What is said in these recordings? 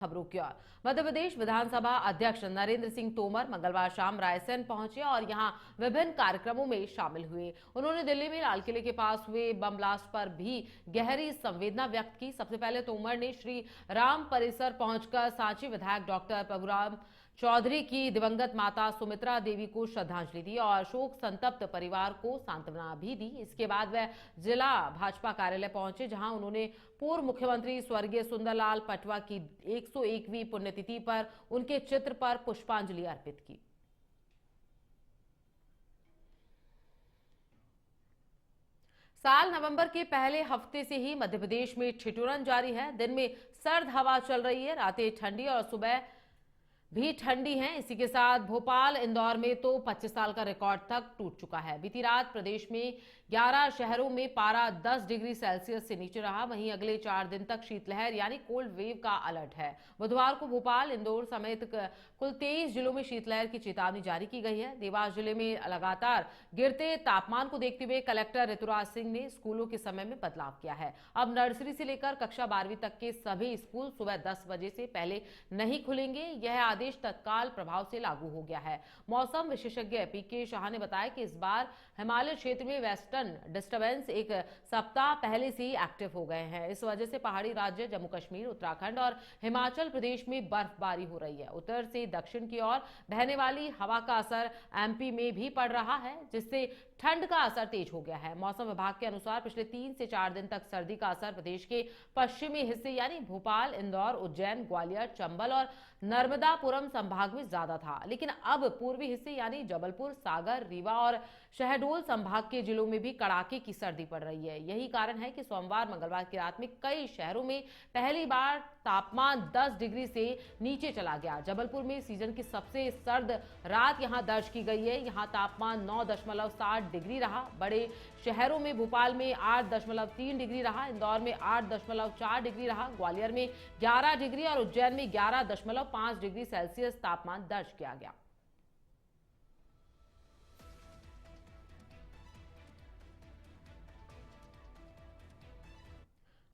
खबरों की ओर मध्य प्रदेश विधानसभा अध्यक्ष नरेंद्र सिंह तोमर मंगलवार शाम रायसेन पहुंचे और यहां विभिन्न कार्यक्रमों में शामिल हुए। उन्होंने दिल्ली में लाल किले के पास हुए बम ब्लास्ट पर भी गहरी संवेदना व्यक्त की। सबसे पहले तोमर ने श्री राम परिसर पहुंचकर सांची विधायक डॉक्टर प्रभुराम चौधरी की दिवंगत माता सुमित्रा देवी को श्रद्धांजलि दी और शोक संतप्त परिवार को सांत्वना भी दी। इसके बाद वह जिला भाजपा कार्यालय पहुंचे, जहां उन्होंने पूर्व मुख्यमंत्री स्वर्गीय सुंदरलाल पटवा की 101वीं पुण्यतिथि पर उनके चित्र पर पुष्पांजलि अर्पित की। साल नवंबर के पहले हफ्ते से ही मध्य प्रदेश में ठिठुरन जारी है। दिन में सर्द हवा चल रही है, रातें ठंडी और सुबह भी ठंडी हैं। इसी के साथ भोपाल इंदौर में तो 25 साल का रिकॉर्ड तक टूट चुका है। बीती रात प्रदेश में 11 शहरों में पारा 10 डिग्री सेल्सियस से नीचे रहा। वहीं अगले 4 दिन तक शीतलहर यानी कोल्ड वेव का अलर्ट है। बुधवार को भोपाल इंदौर समेत कुल 23 जिलों में शीतलहर की चेतावनी जारी की गई है। देवास जिले में लगातार गिरते तापमान को देखते हुए कलेक्टर ऋतुराज सिंह ने स्कूलों के समय में बदलाव किया है। अब नर्सरी से लेकर कक्षा 12वीं तक के सभी स्कूल सुबह 10 बजे से पहले नहीं खुलेंगे। यह आदेश तत्काल प्रभाव से लागू हो गया है। मौसम विशेषज्ञ पीके शाह ने बताया कि इस बार हिमालय क्षेत्र में वेस्टर्न डिस्टर्बेंस एक सप्ताह पहले से ही एक्टिव हो गए हैं। इस वजह से पहाड़ी राज्य जम्मू कश्मीर, उत्तराखंड और हिमाचल प्रदेश में बर्फबारी हो रही है। उत्तर से दक्षिण की ओर बहने वाली हवा का असर एमपी में भी पड़ रहा है, जिससे ठंड का असर तेज हो गया है। मौसम विभाग के अनुसार पिछले 3 से 4 दिन तक सर्दी का असर प्रदेश के पश्चिमी हिस्से यानी भोपाल, इंदौर, उज्जैन, ग्वालियर, चंबल और नर्मदापुरम संभाग में ज्यादा था, लेकिन अब पूर्वी हिस्से यानी जबलपुर, सागर, रीवा और शहडोल संभाग के जिलों में भी कड़ाके की सर्दी पड़ रही है। यही कारण है कि सोमवार मंगलवार की रात में कई शहरों में पहली बार तापमान 10 डिग्री से नीचे चला गया। जबलपुर में सीजन की सबसे सर्द रात यहां दर्ज की गई है। यहां तापमान 9.7 डिग्री रहा। बड़े शहरों में भोपाल में 8.3 डिग्री रहा, इंदौर में 8.4 डिग्री रहा, ग्वालियर में 11 डिग्री और उज्जैन में 11.5 डिग्री सेल्सियस तापमान दर्ज किया गया।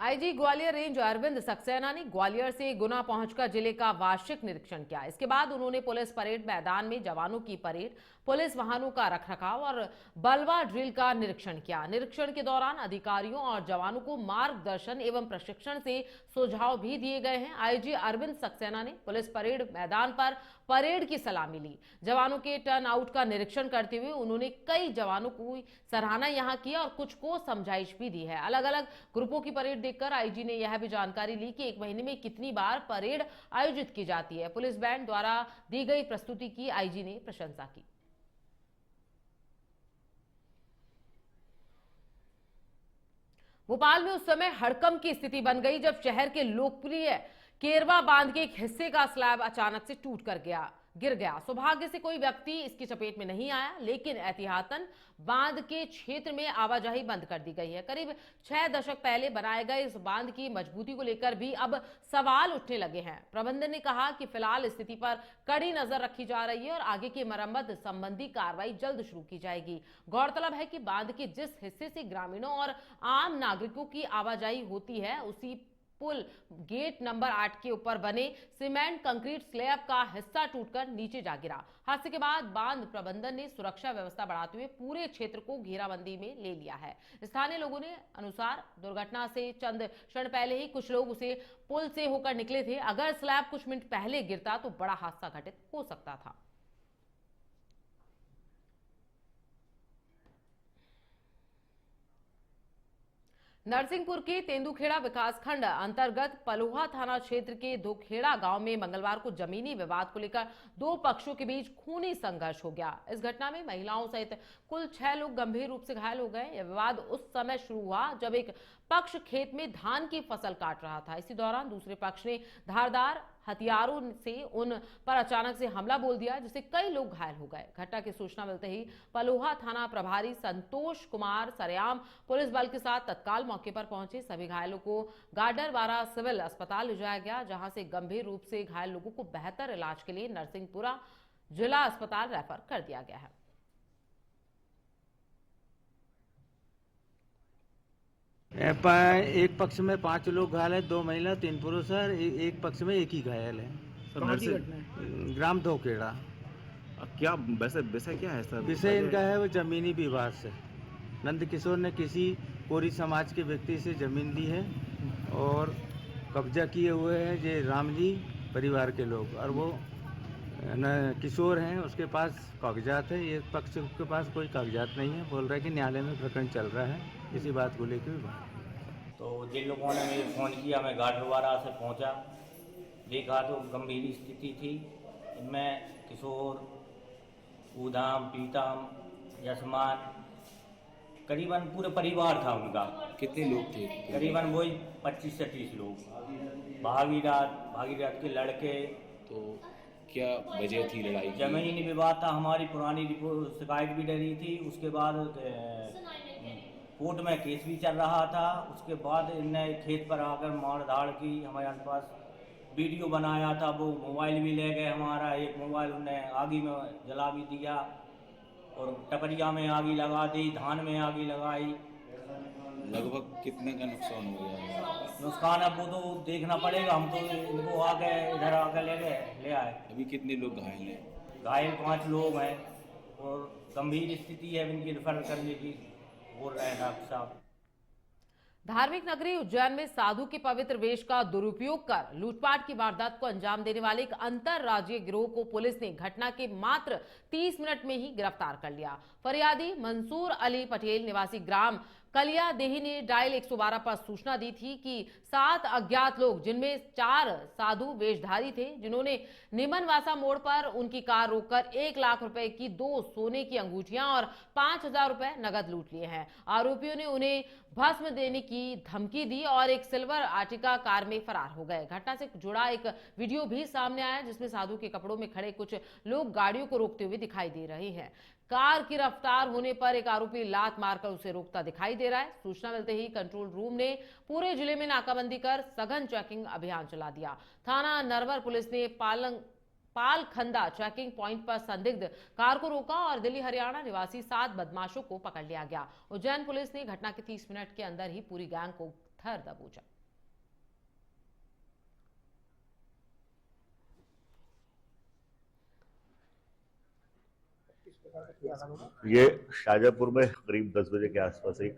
आईजी ग्वालियर रेंज अरविंद सक्सेना ने ग्वालियर से गुना पहुंचकर जिले का वार्षिक निरीक्षण किया। इसके बाद उन्होंने पुलिस परेड मैदान में जवानों की परेड, पुलिस वाहनों का रखरखाव और बलवा ड्रिल का निरीक्षण किया। निरीक्षण के दौरान अधिकारियों और जवानों को मार्गदर्शन एवं प्रशिक्षण से सुझाव भी दिए गए हैं। आईजी अरविंद सक्सेना ने पुलिस परेड मैदान पर परेड की सलामी ली। जवानों के टर्न आउट का निरीक्षण करते हुए उन्होंने कई जवानों की सराहना यहां की और कुछ को समझाइश भी दी है। अलग अलग ग्रुपों की परेड देखकर आईजी ने यह भी जानकारी ली कि एक महीने में कितनी बार परेड आयोजित की जाती है। पुलिस बैंड द्वारा दी गई प्रस्तुति की आईजी ने प्रशंसा की। भोपाल में उस समय हड़कंप की स्थिति बन गई जब शहर के लोकप्रिय केरवा बांध के एक हिस्से का स्लैब अचानक से टूट कर गिर गया। सौभाग्य से कोई व्यक्ति इसकी चपेट में नहीं आया, लेकिन एहतियातन बांध के क्षेत्र में आवाजाही बंद कर दी गई है। करीब 6 दशक पहले बनाए गए इस बांध की मजबूती को लेकर भी अब सवाल उठने लगे हैं। प्रबंधन ने कहा कि फिलहाल स्थिति पर कड़ी नजर रखी जा रही है और आगे की मरम्मत संबंधी कार्रवाई जल्द शुरू की जाएगी। गौरतलब है कि बांध के जिस हिस्से से ग्रामीणों और आम नागरिकों की आवाजाही होती है, उसी पुल गेट नंबर 8 के ऊपर बने सीमेंट कंक्रीट स्लैब का हिस्सा टूटकर नीचे जा गिरा। हादसे के बाद बांध प्रबंधन ने सुरक्षा व्यवस्था बढ़ाते हुए पूरे क्षेत्र को घेराबंदी में ले लिया है। स्थानीय लोगों ने अनुसार दुर्घटना से चंद क्षण पहले ही कुछ लोग उसे पुल से होकर निकले थे। अगर स्लैब कुछ मिनट पहले गिरता तो बड़ा हादसा घटित हो सकता था। नरसिंहपुर के तेंदुखेड़ा विकासखंड अंतर्गत पलोहा थाना क्षेत्र के दोखेड़ा गांव में मंगलवार को जमीनी विवाद को लेकर 2 पक्षों के बीच खूनी संघर्ष हो गया। इस घटना में महिलाओं सहित कुल 6 लोग गंभीर रूप से घायल हो गए। यह विवाद उस समय शुरू हुआ जब एक पक्ष खेत में धान की फसल काट रहा था। इसी दौरान दूसरे पक्ष ने धारदार हथियारों से उन पर अचानक से हमला बोल दिया, जिससे कई लोग घायल हो गए। घटना की सूचना मिलते ही पलोहा थाना प्रभारी संतोष कुमार सरेआम पुलिस बल के साथ तत्काल मौके पर पहुंचे। सभी घायलों को गाडरवारा सिविल अस्पताल ले जाया गया, जहां से गंभीर रूप से घायल लोगों को बेहतर इलाज के लिए नरसिंहपुरा जिला अस्पताल रेफर कर दिया गया है। एक पक्ष में 5 लोग घायल है, 2 महिला 3 पुरुष है, एक पक्ष में एक ही घायल है। सर कहाँ की नर्सिंग घटना है? ग्राम धोखेड़ा। क्या वैसे विषय क्या है सर? विषय इनका है वो जमीनी विवाद से। नंद किशोर ने किसी कोरी समाज के व्यक्ति से जमीन ली है और कब्जा किए हुए हैं ये रामजी परिवार के लोग, और वो किशोर हैं, उसके पास कागजात है। ये पक्ष के पास कोई कागजात नहीं है, बोल रहा है कि न्यायालय में प्रकरण चल रहा है, इसी बात को लेकर विवाद। तो जिन लोगों ने मुझे फ़ोन किया, मैं गाडरवारा से पहुंचा, देखा तो गंभीर स्थिति थी। इनमें किशोर, उदाम, पीतम, यशमान, करीबन पूरे परिवार था उनका। कितने लोग थे? करीबन वही 25 से 30 लोग। भागीरथ के लड़के। तो क्या वजह थी लड़ाई की? जमीनी विवाद था, हमारी पुरानी शिकायत भी डरी थी। उसके बाद कोर्ट में केस भी चल रहा था। उसके बाद इनने खेत पर आकर मार धाड़ की। हमारे पास वीडियो बनाया था, वो मोबाइल भी ले गए हमारा। एक मोबाइल उन्हें आगी में जला भी दिया और टपरिया में आगी लगा दी, धान में आगी लगाई। लगभग कितने का नुकसान हो गया? नुकसान अब वो तो देखना पड़ेगा, हम तो इनको आके इधर आकर ले आए। अभी कितने लोग घायल हैं? घायल 5 लोग हैं और गंभीर स्थिति है, इनकी रेफर करने की बोल रहे हैं डॉक्टर साहब। धार्मिक नगरी उज्जैन में साधु के पवित्र वेश का दुरुपयोग कर लूटपाट की वारदात को अंजाम देने वाले एक अंतरराज्यीय गिरोह को पुलिस ने घटना के मात्र 30 मिनट में ही गिरफ्तार कर लिया। फरियादी मंसूर अली पटेल निवासी ग्राम कलिया देही ने डायल 112 पर सूचना दी थी कि 7 अज्ञात लोग, जिनमें 4 साधु वेशधारी थे, जिन्होंने निमनवासा मोड़ पर उनकी कार रोककर 1 लाख रुपए की 2 सोने की अंगूठियां और 5,000 रुपए नगद लूट लिए हैं। आरोपियों ने उन्हें भस्म देने की धमकी दी और एक सिल्वर आर्टिका कार में फरार हो गए। घटना से जुड़ा एक वीडियो भी सामने आया, जिसमें साधु के कपड़ों में खड़े कुछ लोग गाड़ियों को रोकते हुए दिखाई दे रहे हैं। कार की रफ्तार होने पर एक आरोपी लात मारकर उसे रोकता दिखाई दे रहा है। सूचना मिलते ही कंट्रोल रूम ने पूरे जिले में नाकाबंदी कर सघन चेकिंग अभियान चला दिया। थाना नरवर पुलिस ने पालखंदा चेकिंग पॉइंट पर संदिग्ध कार को रोका और दिल्ली हरियाणा निवासी 7 बदमाशों को पकड़ लिया गया। उज्जैन पुलिस ने घटना के 30 मिनट के अंदर ही पूरी गैंग को धर दबोचा। ये शाहजहाँपुर में करीब 10 बजे के आसपास एक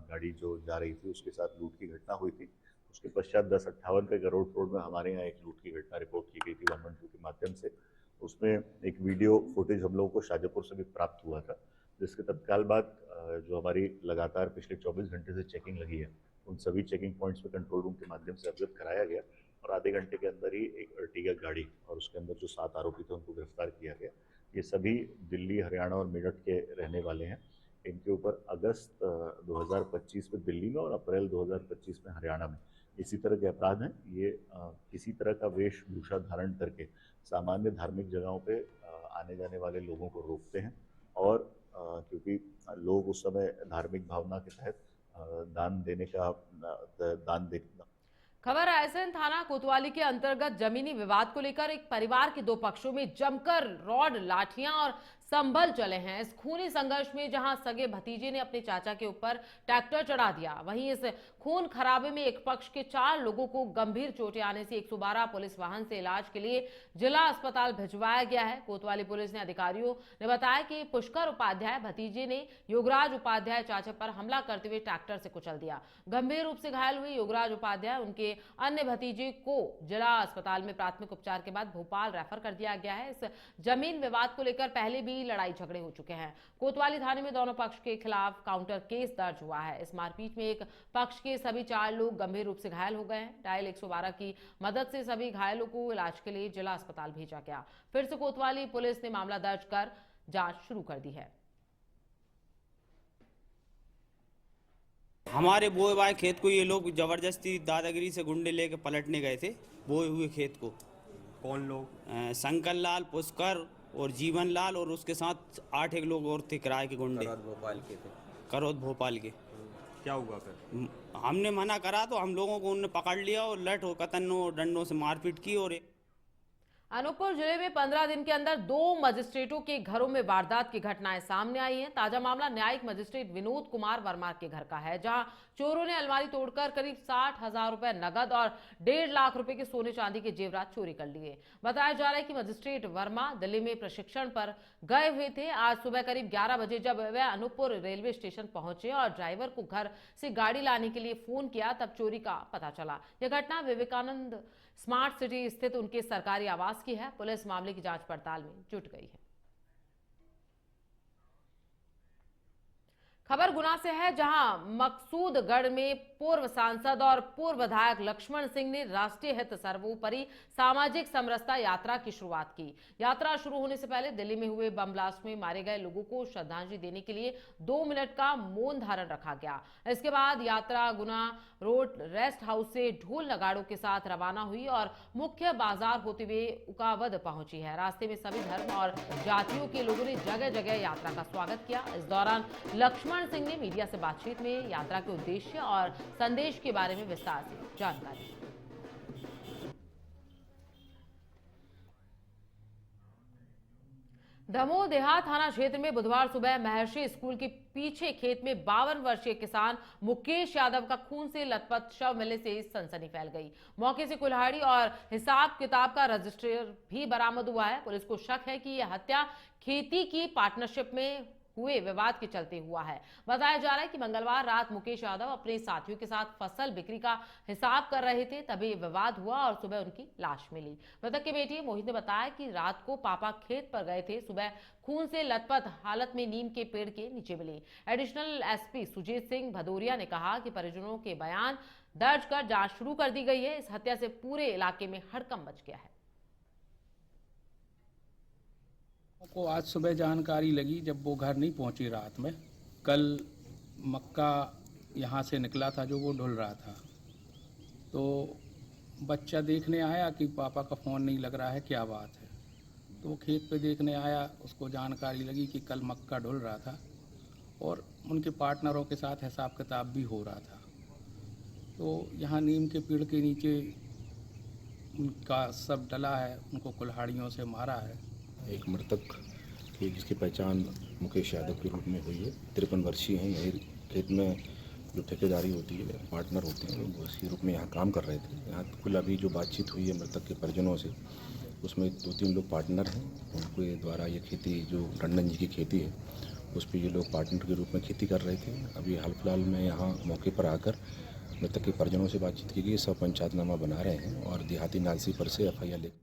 गाड़ी जो जा रही थी उसके साथ लूट की घटना हुई थी। उसके पश्चात 10:58 पे गरोड़ रोड में हमारे यहाँ एक लूट की घटना रिपोर्ट की गई थी 112 के माध्यम से। उसमें एक वीडियो फुटेज हम लोगों को शाहजहाँपुर से भी प्राप्त हुआ था, जिसके तत्काल बाद जो हमारी लगातार पिछले 24 घंटे से चेकिंग लगी है, उन सभी चेकिंग पॉइंट्स में कंट्रोल रूम के माध्यम से अवगत कराया गया और आधे घंटे के अंदर ही एक अर्टिगा गाड़ी और उसके अंदर जो 7 आरोपी थे उनको गिरफ्तार किया गया। ये सभी दिल्ली, हरियाणा और मेरठ के रहने वाले हैं। इनके ऊपर अगस्त 2025 में दिल्ली में और अप्रैल 2025 में हरियाणा में इसी तरह के अपराध हैं। ये किसी तरह का वेशभूषा धारण करके सामान्य धार्मिक जगहों पे आने जाने वाले लोगों को रोकते हैं और क्योंकि लोग उस समय धार्मिक भावना के तहत दान दे। खबर रायसेन थाना कोतवाली के अंतर्गत जमीनी विवाद को लेकर एक परिवार के 2 पक्षों में जमकर रॉड, लाठियां और संभल चले हैं। इस खूनी संघर्ष में जहां सगे भतीजे ने अपने चाचा के ऊपर ट्रैक्टर चढ़ा दिया, वहीं इस खून खराबे में एक पक्ष के 4 लोगों को गंभीर चोटें आने से 112 पुलिस वाहन से इलाज के लिए जिला अस्पताल भिजवाया गया है। कोतवाली पुलिस ने अधिकारियों ने बताया कि पुष्कर उपाध्याय भतीजे ने योगराज उपाध्याय चाचा पर हमला करते हुए ट्रैक्टर से कुचल दिया। गंभीर रूप से घायल हुए योगराज उपाध्याय उनके अन्य भतीजे को जिला अस्पताल में प्राथमिक उपचार के बाद भोपाल रेफर कर दिया गया है। इस जमीन विवाद को लेकर पहले भी लड़ाई झगड़े हो चुके हैं। कोतवाली थाने में दोनों पक्ष के खिलाफ काउंटर केस दर्ज हुआ है। इस मारपीट में एक पक्ष के सभी 4 लोग गंभीर रूप से घायल हो गए हैं। डायल 112 की मदद से सभी घायलों को इलाज के लिए जिला अस्पताल भेजा गया। फिर से कोतवाली पुलिस ने मामला दर्ज कर जांच शुरू कर दी है। हमारे बोए बाए खेत को ये लोग जबरदस्ती दादागिरी से गुंडे लेके पलटने गए थे, बोए हुए खेत को। कौन लोग? शंकर लाल, पुष्कर और जीवन लाल और उसके साथ 8 लोग और थे किराए के गुंडे। भोपाल के थे। करौद भोपाल के। क्या हुआ फिर? हमने मना करा तो हम लोगों को उन्होंने पकड़ लिया और लठ और कतन और डंडों से मारपीट की। और अनूपपुर जिले में 15 दिन के अंदर 2 मजिस्ट्रेटों के घरों में वारदात की घटनाएं सामने आई हैं। ताजा मामला न्यायिक मजिस्ट्रेट विनोद कुमार वर्मा के घर का है, जहां चोरों ने अलमारी तोड़कर करीब 60,000 रुपए नगद और 1.5 लाख रुपए के सोने चांदी के जेवरात चोरी कर लिए। बताया जा रहा है कि मजिस्ट्रेट वर्मा दिल्ली में प्रशिक्षण पर गए हुए थे। आज सुबह करीब 11 बजे जब वह अनूपपुर रेलवे स्टेशन पहुंचे और ड्राइवर को घर से गाड़ी लाने के लिए फोन किया, तब चोरी का पता चला। यह घटना विवेकानंद स्मार्ट सिटी स्थित उनके सरकारी आवास की है। पुलिस मामले की जांच पड़ताल में जुट गई है। खबर गुना से है, जहां मकसूदगढ़ में पूर्व सांसद और पूर्व विधायक लक्ष्मण सिंह ने राष्ट्रीय हित सर्वोपरि सामाजिक समरसता यात्रा की शुरुआत की। यात्रा शुरू होने से पहले दिल्ली में हुए बम ब्लास्ट में मारे गए लोगों को श्रद्धांजलि देने के लिए 2 मिनट का मौन धारण रखा गया। इसके बाद यात्रा गुना रोड रेस्ट हाउस से ढोल नगाड़ों के साथ रवाना हुई और मुख्य बाजार होते हुए उकावद पहुंची है। रास्ते में सभी धर्म और जातियों के लोगों ने जगह जगह यात्रा का स्वागत किया। इस दौरान लक्ष्मण सिंह ने मीडिया से बातचीत में यात्रा के उद्देश्य और संदेश के बारे में विस्तार से जानकारी दी। दमोह देहात थाना क्षेत्र में बुधवार सुबह महर्षि स्कूल के पीछे खेत में 52 वर्षीय किसान मुकेश यादव का खून से लथपथ शव मिलने से सनसनी फैल गई। मौके से कुल्हाड़ी और हिसाब किताब का रजिस्टर भी बरामद हुआ है। पुलिस को शक है कि यह हत्या खेती की पार्टनरशिप में हुए विवाद के चलते हुआ है। बताया जा रहा है कि मंगलवार रात मुकेश यादव अपने साथियों के साथ फसल बिक्री का हिसाब कर रहे थे, तभी विवाद हुआ और सुबह उनकी लाश मिली। मृतक के बेटे मोहित ने बताया कि रात को पापा खेत पर गए थे, सुबह खून से लथपथ हालत में नीम के पेड़ के नीचे मिली। एडिशनल एसपी सुजीत सिंह भदौरिया ने कहा कि परिजनों के बयान दर्ज कर जांच शुरू कर दी गई है। इस हत्या से पूरे इलाके में हड़कंप मच गया है। को आज सुबह जानकारी लगी, जब वो घर नहीं पहुंची रात में। कल मक्का यहाँ से निकला था जो वो ढुल रहा था, तो बच्चा देखने आया कि पापा का फ़ोन नहीं लग रहा है, क्या बात है। तो वो खेत पे देखने आया, उसको जानकारी लगी कि कल मक्का ढुल रहा था और उनके पार्टनरों के साथ हिसाब किताब भी हो रहा था। तो यहाँ नीम के पेड़ के नीचे उनका सब डला है, उनको कुल्हाड़ियों से मारा है। एक मृतक की जिसकी पहचान मुकेश यादव के रूप में हुई है। 53 वर्षीय हैं। यही खेत में जो ठेकेदारी होती है, पार्टनर होते हैं, वो इसी रूप में यहाँ काम कर रहे थे। यहाँ कुल अभी जो बातचीत हुई है मृतक के परिजनों से, उसमें 2-3 लोग पार्टनर हैं। उनके द्वारा ये खेती जो टंडन जी की खेती है, उस पर ये लोग पार्टनर के रूप में खेती कर रहे थे। अभी हाल फिलहाल में यहाँ मौके पर आकर मृतक के परिजनों से बातचीत की गई। सब पंचायतनामा बना रहे हैं और देहाती नालसी पर से FIR ले।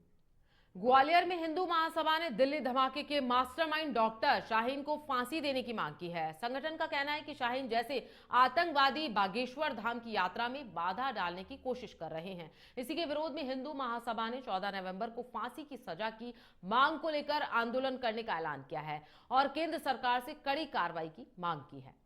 ग्वालियर में हिंदू महासभा ने दिल्ली धमाके के मास्टरमाइंड डॉक्टर शाहीन को फांसी देने की मांग की है। संगठन का कहना है कि शाहीन जैसे आतंकवादी बागेश्वर धाम की यात्रा में बाधा डालने की कोशिश कर रहे हैं। इसी के विरोध में हिंदू महासभा ने 14 नवंबर को फांसी की सजा की मांग को लेकर आंदोलन करने का ऐलान किया है और केंद्र सरकार से कड़ी कार्रवाई की मांग की है।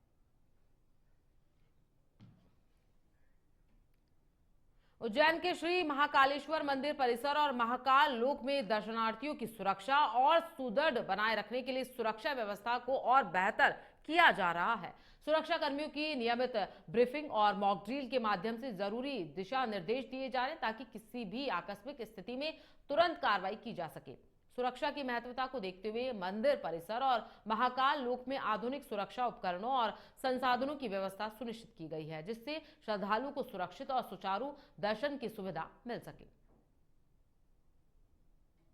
उज्जैन के श्री महाकालेश्वर मंदिर परिसर और महाकाल लोक में दर्शनार्थियों की सुरक्षा और सुदृढ़ बनाए रखने के लिए सुरक्षा व्यवस्था को और बेहतर किया जा रहा है। सुरक्षा कर्मियों की नियमित ब्रीफिंग और मॉक ड्रिल के माध्यम से जरूरी दिशा निर्देश दिए जा रहे हैं ताकि किसी भी आकस्मिक स्थिति में तुरंत कार्रवाई की जा सके। सुरक्षा की महत्वता को देखते हुए मंदिर परिसर और महाकाल लोक में आधुनिक सुरक्षा उपकरणों और संसाधनों की व्यवस्था सुनिश्चित की गई है, जिससे श्रद्धालुओं को सुरक्षित और सुचारू दर्शन की सुविधा मिल सके।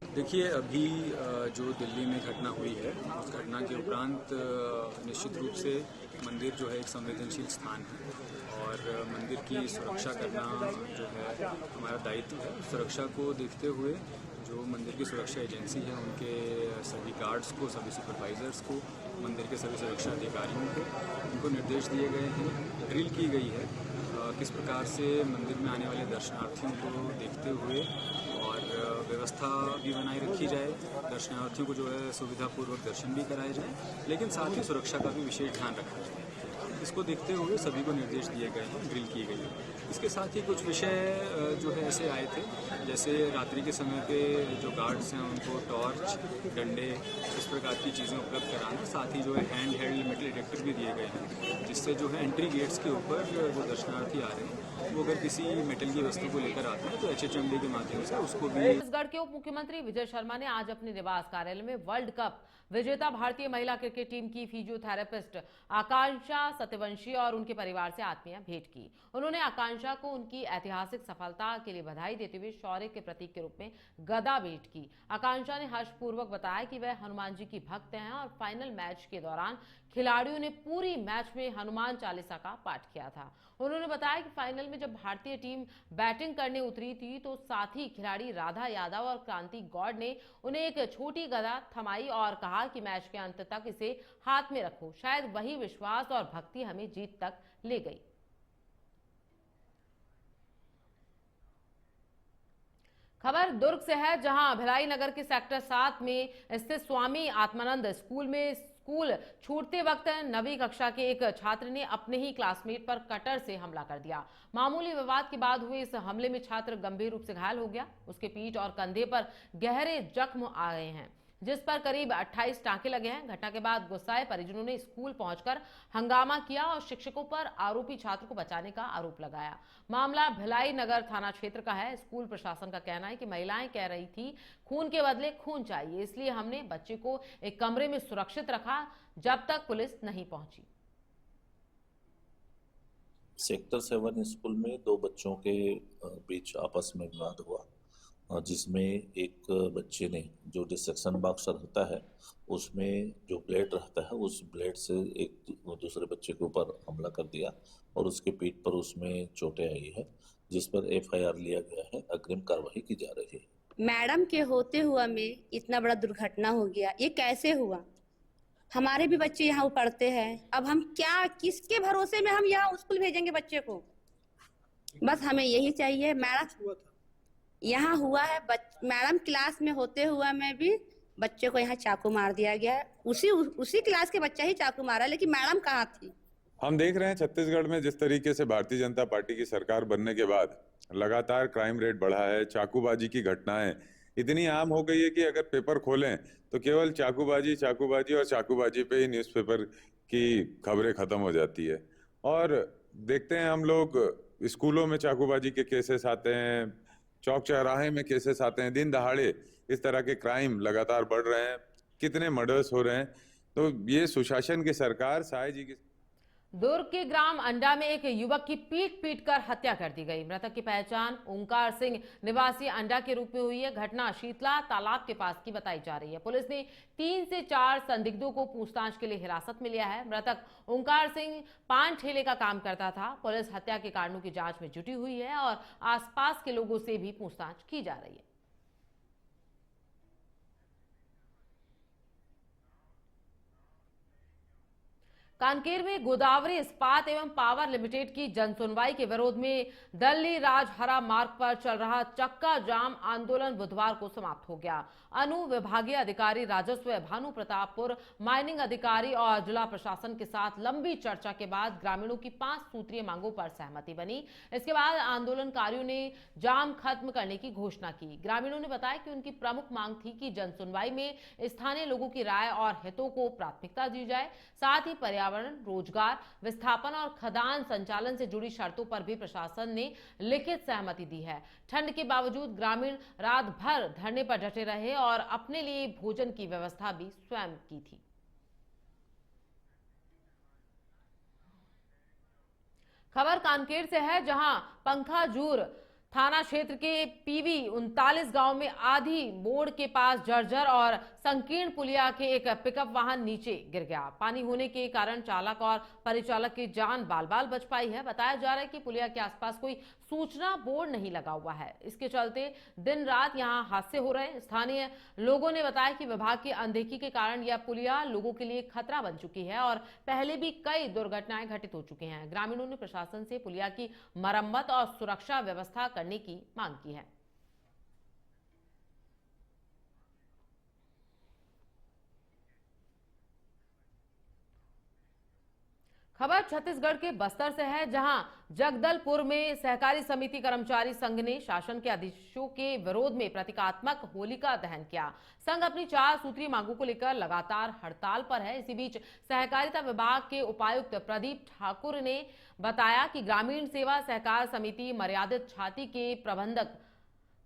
देखिए, अभी जो दिल्ली में घटना हुई है, उस घटना के उपरांत निश्चित रूप से मंदिर जो है एक संवेदनशील स्थान है और मंदिर की सुरक्षा करना जो है हमारा दायित्व है। सुरक्षा को देखते हुए जो मंदिर की सुरक्षा एजेंसी है, उनके सभी गार्ड्स को, सभी सुपरवाइजर्स को, मंदिर के सभी सुरक्षा अधिकारियों को उनको निर्देश दिए गए हैं। ड्रिल की गई है किस प्रकार से मंदिर में आने वाले दर्शनार्थियों को देखते हुए और व्यवस्था भी बनाए रखी जाए, दर्शनार्थियों को जो है सुविधापूर्वक दर्शन भी कराए जाए, लेकिन साथ ही सुरक्षा का भी विशेष ध्यान रखा जाए। इसको देखते हुए सभी को निर्देश दिए गए हैं, ड्रिल की गई है। इसके साथ ही कुछ विषय जो है ऐसे आए थे, जैसे रात्रि के समय पे जो गार्ड्स हैं उनको टॉर्च, डंडे, इस प्रकार की चीज़ें उपलब्ध कराना। साथ ही जो है हैंड हेल्ड मेटल डिटेक्टर भी दिए गए हैं, जिससे जो है एंट्री गेट्स के ऊपर जो दर्शनार्थी आ रहे हैं वो अगर किसी मेटल की वस्तु को लेकर आते हैं तो HHMD के माध्यम से उसको भी। छत्तीसगढ़ के उप मुख्यमंत्री विजय शर्मा ने आज अपने निवास कार्यालय में वर्ल्ड कप विजेता भारतीय महिला क्रिकेट टीम की फिजियोथेरेपिस्ट आकांक्षा सत्यवंशी और उनके परिवार से आत्मीय भेंट की। उन्होंने आकांक्षा को उनकी ऐतिहासिक सफलता के लिए बधाई देते हुए शौर्य के प्रतीक के रूप में गदा भेंट की। आकांक्षा ने हर्षपूर्वक बताया कि वह हनुमान जी की भक्त हैं और फाइनल मैच के दौरान खिलाड़ियों ने पूरी मैच में हनुमान चालीसा का पाठ किया था। उन्होंने बताया कि फाइनल में जब भारतीय टीम बैटिंग करने उतरी थी तो साथी खिलाड़ी राधा यादव और क्रांति गौड़ ने उन्हें एक छोटी गदा थमाई और कहा कि मैच के अंत तक इसे हाथ में रखो, शायद वही विश्वास और भक्ति हमें जीत तक ले गई। खबर दुर्ग से है, जहां भिलाई नगर के सेक्टर 7 में स्थित स्वामी आत्मानंद स्कूल में स्कूल छूटते वक्त 9वीं कक्षा के एक छात्र ने अपने ही क्लासमेट पर कटर से हमला कर दिया। मामूली विवाद के बाद हुए इस हमले में छात्र गंभीर रूप से घायल हो गया। उसके पीठ और कंधे पर गहरे जख्म आ गए हैं, जिस पर करीब 28 टांके लगे हैं। घटना के बाद गुस्साए परिजनों ने स्कूल पहुंचकर हंगामा किया और शिक्षकों पर आरोपी छात्र को बचाने का आरोप लगाया। मामला भिलाई नगर थाना क्षेत्र का है। स्कूल प्रशासन का कहना है कि महिलाएं कह रही थी खून के बदले खून चाहिए, इसलिए हमने बच्चे को एक कमरे में सुरक्षित रखा जब तक पुलिस नहीं पहुंची। सेक्टर 7 स्कूल में दो बच्चों के बीच आपस में विवाद हुआ, जिसमें एक बच्चे ने जो डिसेक्शन बॉक्स रहता है उसमें जो ब्लेड रहता है उस ब्लेड से एक दूसरे बच्चे के ऊपर हमला कर दिया और उसके पीठ पर उसमें चोटें आई है, जिस पर FIR लिया गया है। अग्रिम कार्रवाई की जा रही है। मैडम के होते हुआ में इतना बड़ा दुर्घटना हो गया, ये कैसे हुआ? हमारे भी बच्चे यहाँ पढ़ते हैं, अब हम क्या किसके भरोसे में हम यहाँ स्कूल भेजेंगे बच्चे को? बस हमें यही चाहिए। मैडम यहाँ हुआ है, मैडम क्लास में होते हुआ में भी बच्चे को यहाँ चाकू मार दिया गया है। उसी क्लास के बच्चा ही चाकू मारा, लेकिन मैडम कहाँ थी? हम देख रहे हैं छत्तीसगढ़ में जिस तरीके से भारतीय जनता पार्टी की सरकार बनने के बाद लगातार क्राइम रेट बढ़ा है। चाकूबाजी की घटनाएं इतनी आम हो गई है कि अगर पेपर खोलें तो केवल चाकूबाजी और चाकूबाजी पे ही न्यूज़पेपर की खबरें खत्म हो जाती है। और देखते हैं हम लोग स्कूलों में चाकूबाजी के केसेस आते हैं, चौक चौराहे में केसेस आते हैं, दिन दहाड़े इस तरह के क्राइम लगातार बढ़ रहे हैं, कितने मर्डर्स हो रहे हैं। तो ये सुशासन की सरकार साय जी की। दुर्ग के ग्राम अंडा में एक युवक की पीट कर हत्या कर दी गई। मृतक की पहचान ओंकार सिंह निवासी अंडा के रूप में हुई है। घटना शीतला तालाब के पास की बताई जा रही है। पुलिस ने 3 से 4 संदिग्धों को पूछताछ के लिए हिरासत में लिया है। मृतक ओंकार सिंह पान ठेले का काम करता था। पुलिस हत्या के कारणों की जांच में जुटी हुई है और आसपास के लोगों से भी पूछताछ की जा रही है। कांकेर में गोदावरी इस्पात एवं पावर लिमिटेड की जनसुनवाई के विरोध में दल्ली राजहरा मार्ग पर चल रहा चक्का जाम आंदोलन बुधवार को समाप्त हो गया। अनुविभागीय अधिकारी राजस्व भानु प्रतापपुर, माइनिंग अधिकारी और जिला प्रशासन के साथ लंबी चर्चा के बाद ग्रामीणों की 5 सूत्रीय मांगों पर सहमति बनी। इसके बाद आंदोलनकारियों ने जाम खत्म करने की घोषणा की। ग्रामीणों ने बताया कि उनकी प्रमुख मांग थी कि जनसुनवाई में स्थानीय लोगों की राय और हितों को प्राथमिकता दी जाए। साथ ही पर्यावरण, रोजगार, विस्थापन और खदान संचालन से जुड़ी शर्तों पर भी प्रशासन ने लिखित सहमति दी है। ठंड के बावजूद ग्रामीण रात भर धरने पर डटे रहे और अपने लिए भोजन की व्यवस्था भी स्वयं की थी। खबर कांकेर से है, जहां पंखाजूर थाना क्षेत्र के PV 39 गांव में आधी मोड़ के पास जर्जर और संकीर्ण पुलिया के एक पिकअप वाहन नीचे गिर गया। पानी होने के कारण चालक और परिचालक की जान बाल बाल बच पाई है। बताया जा रहा है कि पुलिया के आसपास कोई सूचना बोर्ड नहीं लगा हुआ है। इसके चलते दिन रात यहां हादसे हो रहे हैं। स्थानीय लोगों ने बताया कि विभाग की अनदेखी के कारण यह पुलिया लोगों के लिए खतरा बन चुकी है और पहले भी कई दुर्घटनाएं घटित हो चुकी हैं। ग्रामीणों ने प्रशासन से पुलिया की मरम्मत और सुरक्षा व्यवस्था करने की मांग की है। खबर छत्तीसगढ़ के बस्तर से है, जहां जगदलपुर में सहकारी समिति कर्मचारी संघ ने शासन के आदेशों के विरोध में प्रतीकात्मक होलिका दहन किया। संघ अपनी 4 सूत्रीय मांगों को लेकर लगातार हड़ताल पर है। इसी बीच सहकारिता विभाग के उपायुक्त प्रदीप ठाकुर ने बताया कि ग्रामीण सेवा सहकार समिति मर्यादित छाती के प्रबंधक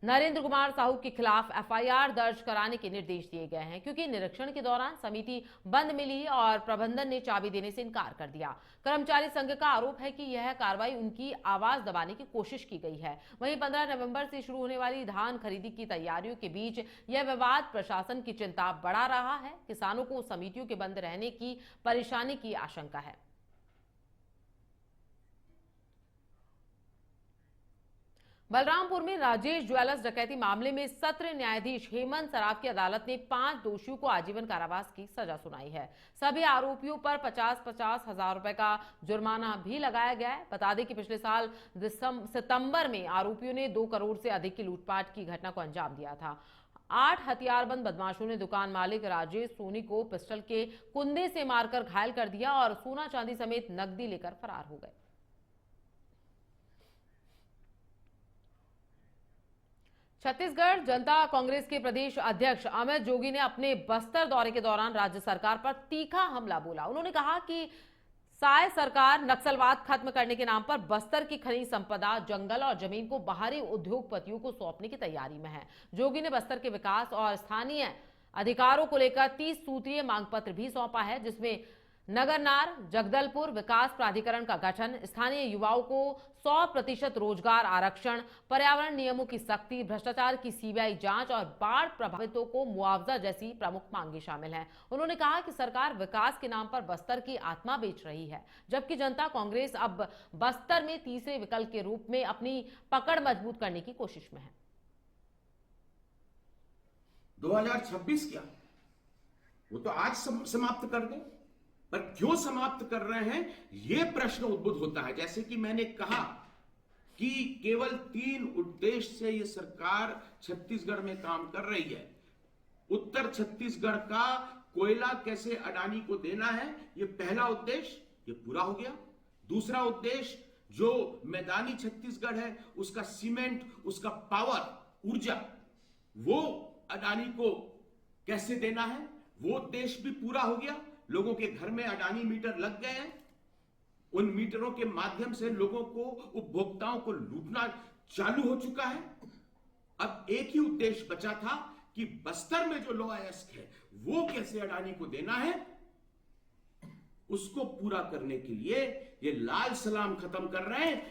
नरेंद्र कुमार साहू के खिलाफ एफआईआर दर्ज कराने के निर्देश दिए गए हैं, क्योंकि निरीक्षण के दौरान समिति बंद मिली और प्रबंधन ने चाबी देने से इनकार कर दिया। कर्मचारी संघ का आरोप है कि यह कार्रवाई उनकी आवाज दबाने की कोशिश की गई है। वहीं 15 नवंबर से शुरू होने वाली धान खरीदी की तैयारियों के बीच यह विवाद प्रशासन की चिंता बढ़ा रहा है। किसानों को समितियों के बंद रहने की परेशानी की आशंका है। बलरामपुर में राजेश ज्वेलर्स डकैती मामले में सत्र न्यायाधीश हेमंत सराफ की अदालत ने 5 दोषियों को आजीवन कारावास की सजा सुनाई है। सभी आरोपियों पर 50-50 हजार रुपए का जुर्माना भी लगाया गया है। बता दें कि पिछले साल सितंबर में आरोपियों ने 2 करोड़ से अधिक की लूटपाट की घटना को अंजाम दिया था। 8 हथियारबंद बदमाशों ने दुकान मालिक राजेश सोनी को पिस्टल के कुंदे से मारकर घायल कर दिया और सोना चांदी समेत नकदी लेकर फरार हो गए। छत्तीसगढ़ जनता कांग्रेस के प्रदेश अध्यक्ष अमित जोगी ने अपने बस्तर दौरे के दौरान राज्य सरकार पर तीखा हमला बोला। उन्होंने कहा कि साय सरकार नक्सलवाद खत्म करने के नाम पर बस्तर की खनिज संपदा, जंगल और जमीन को बाहरी उद्योगपतियों को सौंपने की तैयारी में है। जोगी ने बस्तर के विकास और स्थानीय अधिकारों को लेकर 30 सूत्रीय मांग पत्र भी सौंपा है, जिसमें नगरनार जगदलपुर विकास प्राधिकरण का गठन, स्थानीय युवाओं को 100% रोजगार आरक्षण, पर्यावरण नियमों की सख्ती, भ्रष्टाचार की सीबीआई जांच और बाढ़ प्रभावितों को मुआवजा जैसी प्रमुख मांगे शामिल हैं। उन्होंने कहा कि सरकार विकास के नाम पर बस्तर की आत्मा बेच रही है, जबकि जनता कांग्रेस अब बस्तर में तीसरे विकल्प के रूप में अपनी पकड़ मजबूत करने की कोशिश में है। 2026 क्या, वो तो आज समाप्त कर दें, पर क्यों समाप्त कर रहे हैं यह प्रश्न उद्भूत होता है। जैसे कि मैंने कहा कि केवल 3 उद्देश्य से यह सरकार छत्तीसगढ़ में काम कर रही है। उत्तर छत्तीसगढ़ का कोयला कैसे अडानी को देना है, यह पहला उद्देश्य, यह पूरा हो गया। दूसरा उद्देश्य जो मैदानी छत्तीसगढ़ है, उसका सीमेंट, उसका पावर, ऊर्जा, वो अडानी को कैसे देना है, वो उद्देश्य भी पूरा हो गया। लोगों के घर में अडानी मीटर लग गए हैं। उन मीटरों के माध्यम से लोगों को, उपभोक्ताओं को लूटना चालू हो चुका है। अब एक ही उद्देश्य बचा था कि बस्तर में जो लोहा अयस्क है वो कैसे अडानी को देना है, उसको पूरा करने के लिए ये लाल सलाम खत्म कर रहे हैं।